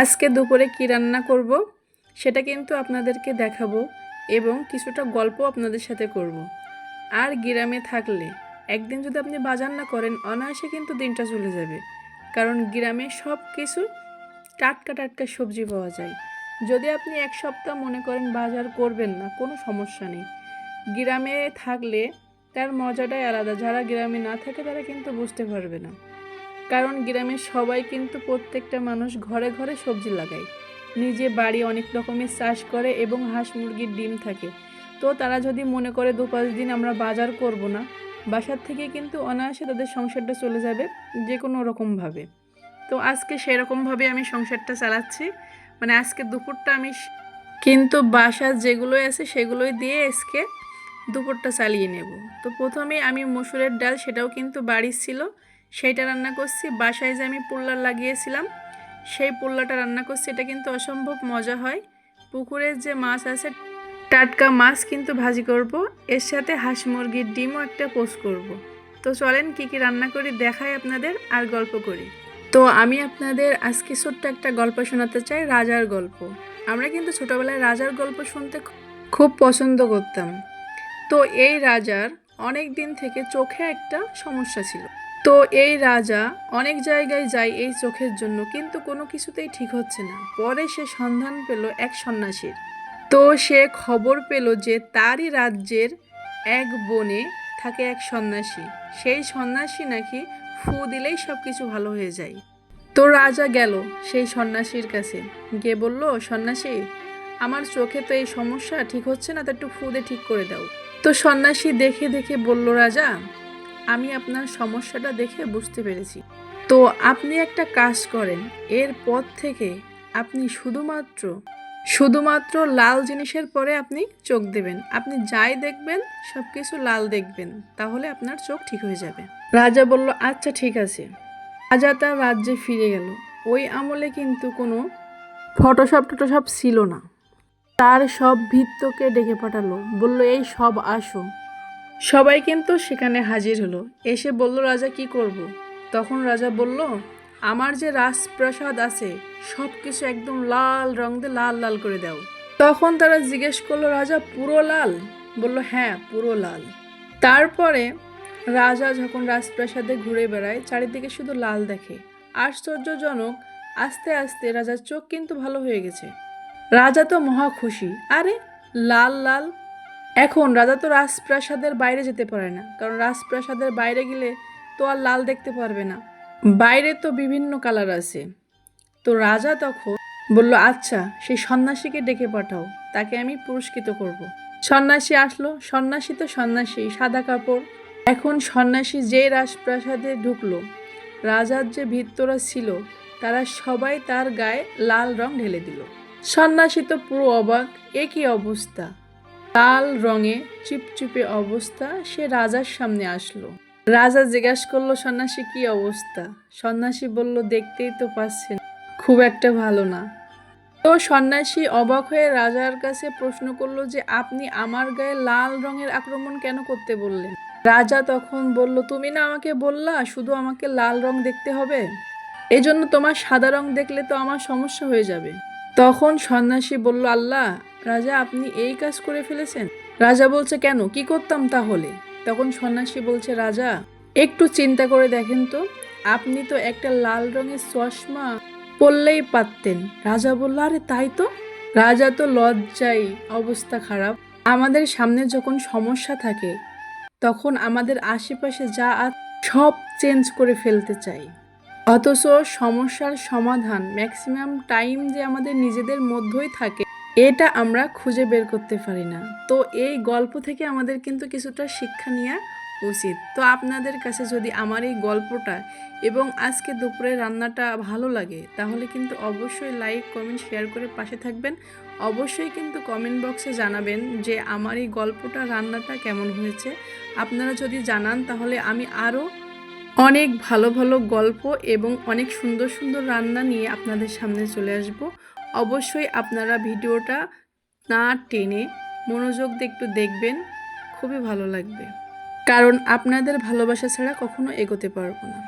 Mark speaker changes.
Speaker 1: আজকে দুপুরে কি রান্না করব সেটা কিন্তু আপনাদেরকে দেখাবো এবং কিছুটা গল্প আপনাদের সাথে করব। আর গ্রামে থাকলে একদিন যদি আপনি বাজার না করেন অনায়াসে কিন্তু দিনটা চলে যাবে, কারণ গ্রামে সব কিছু টাটকা টাটকা সবজি পাওয়া যায়। যদি আপনি এক সপ্তাহ মনে করেন বাজার করবেন না, কোনো সমস্যা নেই। গ্রামে থাকলে তার মজাটাই আলাদা। যারা গ্রামে না থাকে তারা কিন্তু বুঝতে পারবে না, কারণ গ্রামের সবাই কিন্তু প্রত্যেকটা মানুষ ঘরে ঘরে সবজি লাগায়, নিজে বাড়ি অনেক রকমের চাষ করে এবং হাঁস মুরগির ডিম থাকে। তো তারা যদি মনে করে 2-5 দিন আমরা বাজার করব না, বাসার থেকে কিন্তু অনায়াসে তাদের সংসারটা চলে যাবে যে কোনো রকমভাবে। তো আজকে সেরকমভাবে আমি সংসারটা চালাচ্ছি, মানে আজকে দুপুরটা আমি কিন্তু বাসার যেগুলোই আছে সেগুলোই দিয়ে আজকে দুপুরটা চালিয়ে নেব। তো প্রথমে আমি মসুরের ডাল, সেটাও কিন্তু বাড়ির ছিল, সেইটা রান্না করছি। বাসায় যে আমি পোল্লা লাগিয়েছিলাম সেই পোল্লাটা রান্না করছি। এটা কিন্তু অসম্ভব মজা হয়। পুকুরের যে মাছ আছে টাটকা মাছ কিন্তু ভাজি করব, এর সাথে হাঁস মুরগির ডিমও একটা পোস্ট করব। তো চলেন কি কি রান্না করি দেখাই আপনাদের আর গল্প করি। তো আমি আপনাদের আজকে ছোট্ট একটা গল্প শোনাতে চাই, রাজার গল্প। আমরা কিন্তু ছোটবেলায় রাজার গল্প শুনতে খুব পছন্দ করতাম। তো এই রাজার অনেক দিন থেকে চোখে একটা সমস্যা ছিল। তো এই রাজা অনেক জায়গায় যায় এই চোখের জন্য, কিন্তু কোনো কিছুতেই ঠিক হচ্ছে না। পরে সে সন্ধান পেল এক সন্ন্যাসীর। তো সে খবর পেল যে তারই রাজ্যের এক বনে থাকে এক সন্ন্যাসী। সেই সন্ন্যাসী নাকি ফু দিলেই সব কিছু ভালো হয়ে যায়। তো রাজা গেল সেই সন্ন্যাসীর কাছে, গিয়ে বলল, সন্ন্যাসী, আমার চোখে তো এই সমস্যা ঠিক হচ্ছে না, তো একটু ফু দিয়ে ঠিক করে দাও। তো সন্ন্যাসী দেখে দেখে বলল, রাজা, আমি আপনার সমস্যাটা দেখে বুঝতে পেরেছি। তো আপনি একটা কাজ করেন, এরপর থেকে আপনি শুধুমাত্র লাল জিনিসের পরে আপনি চোখ দেবেন। আপনি যাই দেখবেন সব কিছু লাল দেখবেন, তাহলে আপনার চোখ ঠিক হয়ে যাবে। রাজা বলল, আচ্ছা ঠিক আছে। রাজা তার রাজ্যে ফিরে গেল। ওই আমলে কিন্তু কোনো ফটোশপ ছিল না। তার সব ভৃত্যকে ডেকে পাঠালো, বলল, এই সব আসো। সবাই কিন্তু সেখানে হাজির হলো। এসে বলল, রাজা কি করব? তখন রাজা বলল, আমার যে রাজপ্রাসাদ আছে সব কিছু একদম লাল রং দিয়ে লাল লাল করে দাও। তখন তারা জিজ্ঞেস করলো, রাজা পুরো লাল? বলল, হ্যাঁ পুরো লাল। তারপরে রাজা যখন রাজপ্রাসাদে ঘুরে বেড়ায় চারিদিকে শুধু লাল দেখে। আশ্চর্যজনক, আস্তে আস্তে রাজার চোখ কিন্তু ভালো হয়ে গেছে। রাজা তো মহা খুশি, আরে লাল লাল। এখন রাজা তো রাজপ্রাসাদের বাইরে যেতে পারে না, কারণ রাজপ্রাসাদের বাইরে গেলে তো আর লাল দেখতে পারবে না, বাইরে তো বিভিন্ন কালার আছে। তো রাজা তখন বলল, আচ্ছা সেই সন্ন্যাসীকে ডেকে পাঠাও, তাকে আমি পুরস্কৃত করব। সন্ন্যাসী আসলো। সন্ন্যাসী তো সন্ন্যাসী, সাদা কাপড়। এখন সন্ন্যাসী যে রাজপ্রাসাদে ঢুকলো, রাজার যে ভৃত্যরা ছিল তারা সবাই তার গায়ে লাল রং ঢেলে দিল। সন্ন্যাসী তো পুরো অবাক, এ কি অবস্থা! লাল রঙে চিপচিপে অবস্থা। সে রাজার সামনে আসলো। রাজা জিজ্ঞাসা করলো, সন্ন্যাসী কি অবস্থা? সন্ন্যাসী বলল, দেখতেই তো পাচ্ছেন খুব একটা ভালো না। তো সন্ন্যাসী অবাক হয়ে রাজার কাছে প্রশ্ন করলো যে, আপনি আমার গায়ে লাল রঙের আক্রমণ কেন করতে বললেন? রাজা তখন বলল, তুমি না আমাকে বললা শুধু আমাকে লাল রং দেখতে হবে, এই জন্য তোমার সাদা রং দেখলে তো আমার সমস্যা হয়ে যাবে। তখন সন্ন্যাসী বলল, আল্লাহ, রাজা আপনি এই কাজ করে ফেলেছেন। রাজা বলছে, কেন, কি করতাম তাহলে? তখন সন্ন্যাসী বলছে, রাজা একটু চিন্তা করে দেখেন তো, আপনি তো একটা লাল রঙের চশমা পরলেই পারতেন। রাজা বলল, আরে তাই তো। রাজা তো লজ্জায় অবস্থা খারাপ। আমাদের সামনে যখন সমস্যা থাকে তখন আমাদের আশেপাশে যা সব চেঞ্জ করে ফেলতে চাই, অথচ সমস্যার সমাধান ম্যাক্সিমাম টাইম যে আমাদের নিজেদের মধ্যেই থাকে, এটা আমরা খুঁজে বের করতে পারি না। তো এই গল্প থেকে আমাদের কিন্তু কিছুটা শিক্ষা নেওয়া উচিত। তো আপনাদের কাছে যদি আমার এই গল্পটা এবং আজকে দুপুরে রান্নাটা ভালো লাগে, তাহলে কিন্তু অবশ্যই লাইক কমেন্ট শেয়ার করে পাশে থাকবেন। অবশ্যই কিন্তু কমেন্ট বক্সে জানাবেন যে আমার এই গল্পটা রান্নাটা কেমন হয়েছে। আপনারা যদি জানান তাহলে আমি আরও অনেক ভালো ভালো গল্প এবং অনেক সুন্দর সুন্দর রান্না নিয়ে আপনাদের সামনে চলে আসব। অবশ্যই আপনারা ভিডিওটা না টেনে মনোযোগ দিয়ে একটু দেখবেন, খুবই ভালো লাগবে, কারণ আপনাদের ভালোবাসা ছাড়া কখনো এগোতে পারবো না।